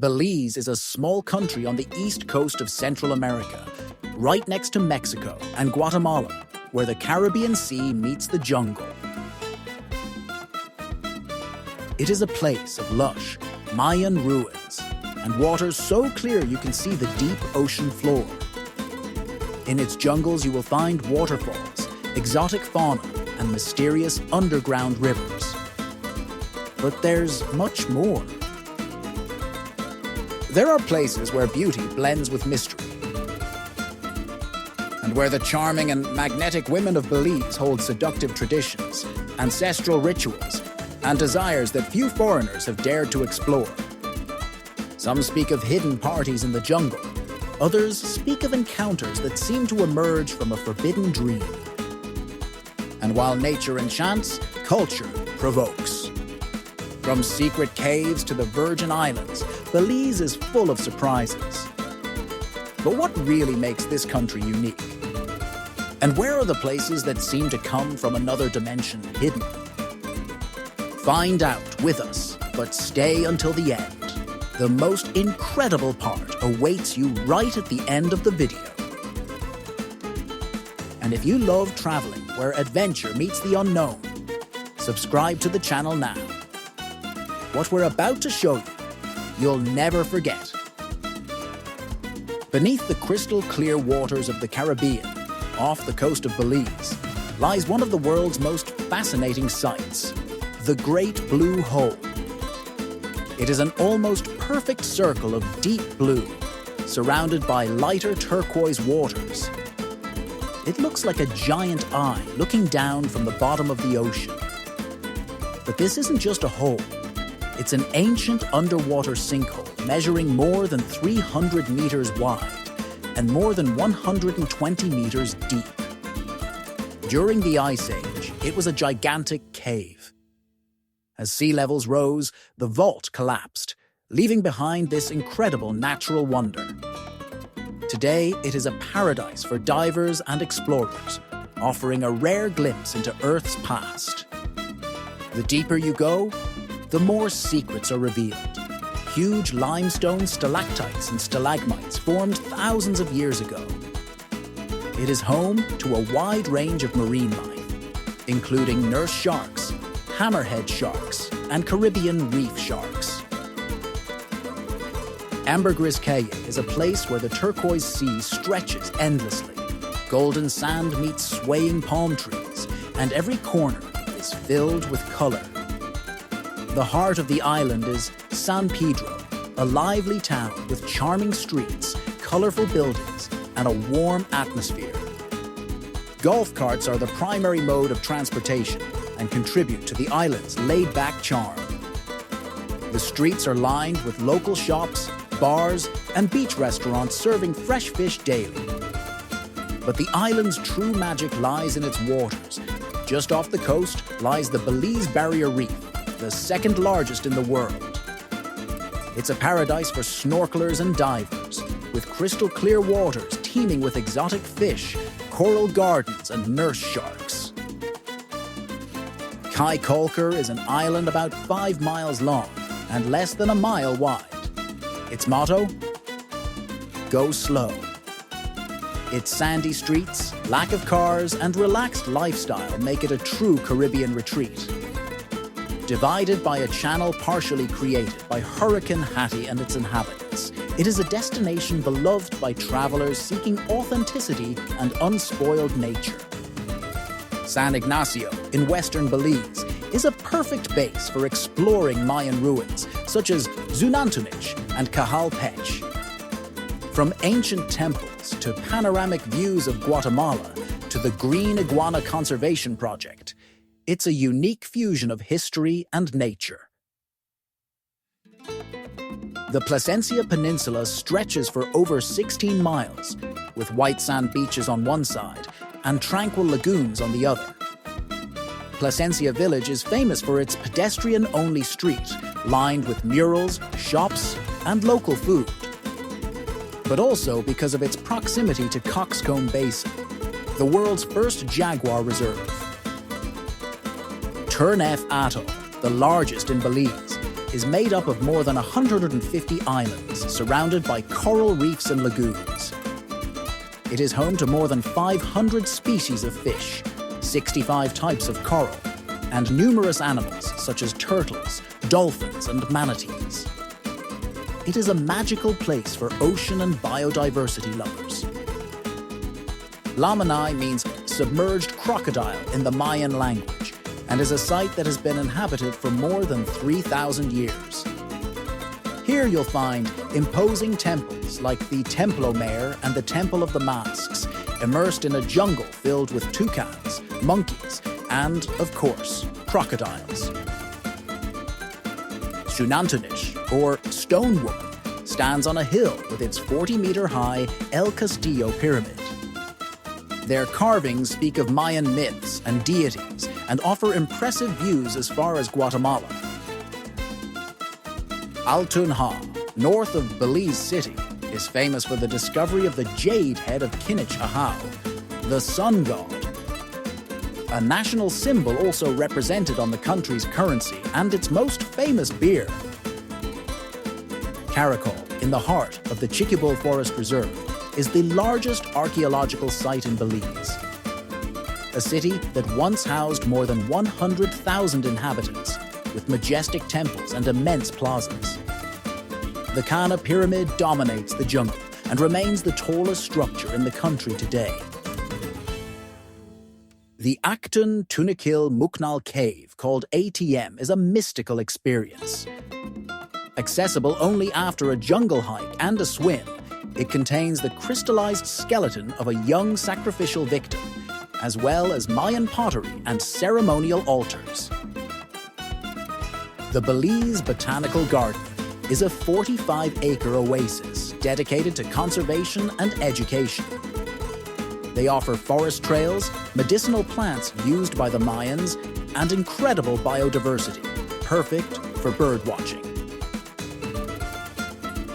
Belize is a small country on the east coast of Central America, right next to Mexico and Guatemala, where the Caribbean Sea meets the jungle. It is a place of lush, Mayan ruins, and waters so clear you can see the deep ocean floor. In its jungles you will find waterfalls, exotic fauna, and mysterious underground rivers. But there's much more. There are places where beauty blends with mystery, and where the charming and magnetic women of Belize hold seductive traditions, ancestral rituals, and desires that few foreigners have dared to explore. Some speak of hidden parties in the jungle. Others speak of encounters that seem to emerge from a forbidden dream. And while nature enchants, culture provokes. From secret caves to the Virgin Islands, Belize is full of surprises. But what really makes this country unique? And where are the places that seem to come from another dimension hidden? Find out with us, but stay until the end. The most incredible part awaits you right at the end of the video. And if you love traveling where adventure meets the unknown, subscribe to the channel now. What we're about to show you, you'll never forget. Beneath the crystal clear waters of the Caribbean, off the coast of Belize, lies one of the world's most fascinating sights, the Great Blue Hole. It is an almost perfect circle of deep blue, surrounded by lighter turquoise waters. It looks like a giant eye looking down from the bottom of the ocean. But this isn't just a hole. It's an ancient underwater sinkhole measuring more than 300 meters wide and more than 120 meters deep. During the Ice Age, it was a gigantic cave. As sea levels rose, the vault collapsed, leaving behind this incredible natural wonder. Today, it is a paradise for divers and explorers, offering a rare glimpse into Earth's past. The deeper you go, the more secrets are revealed. Huge limestone stalactites and stalagmites formed thousands of years ago. It is home to a wide range of marine life, including nurse sharks, hammerhead sharks, and Caribbean reef sharks. Ambergris Caye is a place where the turquoise sea stretches endlessly. Golden sand meets swaying palm trees, and every corner is filled with color. The heart of the island is San Pedro, a lively town with charming streets, colorful buildings, and a warm atmosphere. Golf carts are the primary mode of transportation and contribute to the island's laid-back charm. The streets are lined with local shops, bars, and beach restaurants serving fresh fish daily. But the island's true magic lies in its waters. Just off the coast lies the Belize Barrier Reef, the second largest in the world. It's a paradise for snorkelers and divers, with crystal clear waters teeming with exotic fish, coral gardens, and nurse sharks. Kai Kolker is an island about 5 miles long and less than a mile wide. Its motto? Go slow. Its sandy streets, lack of cars, and relaxed lifestyle make it a true Caribbean retreat. Divided by a channel partially created by Hurricane Hattie and its inhabitants, it is a destination beloved by travelers seeking authenticity and unspoiled nature. San Ignacio, in western Belize, is a perfect base for exploring Mayan ruins, such as Zunantunich and Cajal Pech. From ancient temples to panoramic views of Guatemala to the Green Iguana Conservation Project, it's a unique fusion of history and nature. The Placencia Peninsula stretches for over 16 miles, with white sand beaches on one side and tranquil lagoons on the other. Placencia Village is famous for its pedestrian-only street, lined with murals, shops, and local food. But also because of its proximity to Coxcomb Basin, the world's first jaguar reserve. Turnef Atoll, the largest in Belize, is made up of more than 150 islands surrounded by coral reefs and lagoons. It is home to more than 500 species of fish, 65 types of coral, and numerous animals such as turtles, dolphins, and manatees. It is a magical place for ocean and biodiversity lovers. Lamanai means submerged crocodile in the Mayan language and is a site that has been inhabited for more than 3,000 years. Here you'll find imposing temples like the Templo Mayor and the Temple of the Masks, immersed in a jungle filled with toucans, monkeys, and, of course, crocodiles. Sunantunish, or Stone Woman, stands on a hill with its 40-meter-high El Castillo pyramid. Their carvings speak of Mayan myths and deities and offer impressive views as far as Guatemala. Altunja, north of Belize City, is famous for the discovery of the jade head of Kinich Ahau, the sun god. A national symbol also represented on the country's currency and its most famous beer. Caracol, in the heart of the Chiquibul Forest Reserve, is the largest archaeological site in Belize. A city that once housed more than 100,000 inhabitants, with majestic temples and immense plazas. The Kana Pyramid dominates the jungle and remains the tallest structure in the country today. The Acton Tunikil Muknal Cave, called ATM, is a mystical experience. Accessible only after a jungle hike and a swim, it contains the crystallized skeleton of a young sacrificial victim, as well as Mayan pottery and ceremonial altars. The Belize Botanical Garden is a 45-acre oasis dedicated to conservation and education. They offer forest trails, medicinal plants used by the Mayans, and incredible biodiversity, perfect for birdwatching.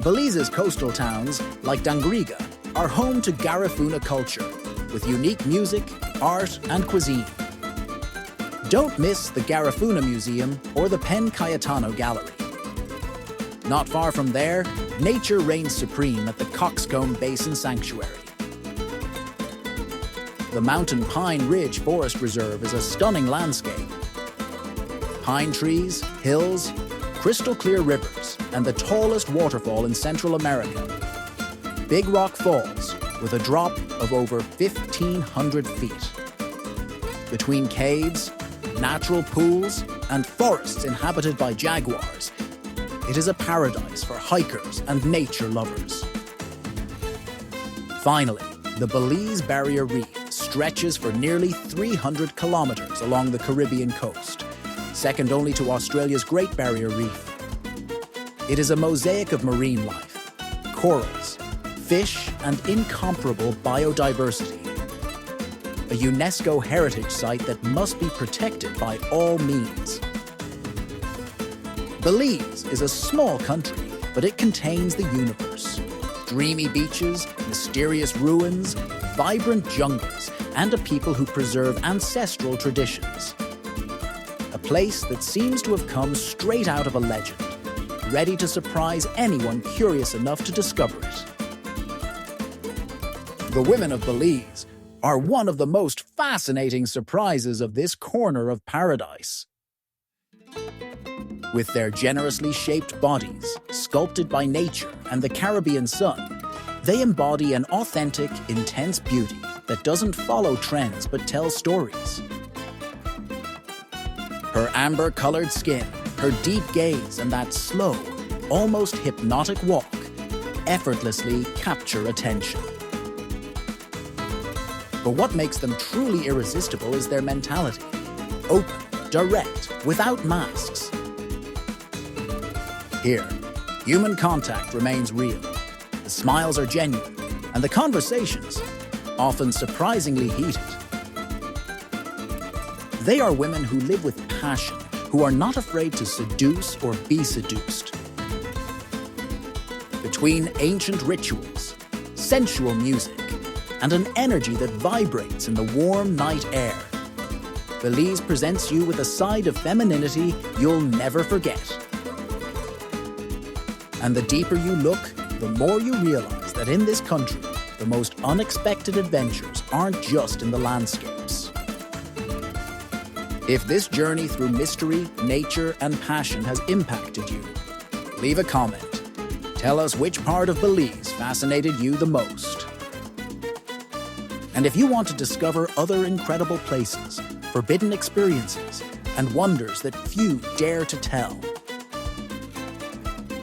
Belize's coastal towns, like Dangriga, are home to Garifuna culture, with unique music, art, and cuisine. Don't miss the Garifuna Museum or the Pen Cayetano Gallery. Not far from there, nature reigns supreme at the Coxcomb Basin Sanctuary. The Mountain Pine Ridge Forest Reserve is a stunning landscape. Pine trees, hills, crystal clear rivers, and the tallest waterfall in Central America. Big Rock Falls, with a drop of over 1,500 feet. Between caves, natural pools, and forests inhabited by jaguars, it is a paradise for hikers and nature lovers. Finally, the Belize Barrier Reef stretches for nearly 300 kilometers along the Caribbean coast, second only to Australia's Great Barrier Reef. It is a mosaic of marine life, corals, fish, and incomparable biodiversity. A UNESCO heritage site that must be protected by all means. Belize is a small country, but it contains the universe. Dreamy beaches, mysterious ruins, vibrant jungles, and a people who preserve ancestral traditions. A place that seems to have come straight out of a legend, ready to surprise anyone curious enough to discover it. The women of Belize are one of the most fascinating surprises of this corner of paradise. With their generously shaped bodies, sculpted by nature and the Caribbean sun, they embody an authentic, intense beauty that doesn't follow trends but tells stories. Her amber-colored skin, her deep gaze, and that slow, almost hypnotic walk effortlessly capture attention. But what makes them truly irresistible is their mentality. Open, direct, without masks. Here, human contact remains real. The smiles are genuine, and the conversations, often surprisingly heated. They are women who live with passion, who are not afraid to seduce or be seduced. Between ancient rituals, sensual music, and an energy that vibrates in the warm night air, Belize presents you with a side of femininity you'll never forget. And the deeper you look, the more you realize that in this country, the most unexpected adventures aren't just in the landscapes. If this journey through mystery, nature, and passion has impacted you, leave a comment. Tell us which part of Belize fascinated you the most. And if you want to discover other incredible places, forbidden experiences, and wonders that few dare to tell,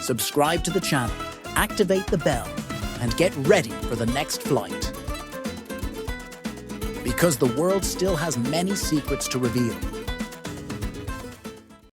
subscribe to the channel, activate the bell, and get ready for the next flight. Because the world still has many secrets to reveal.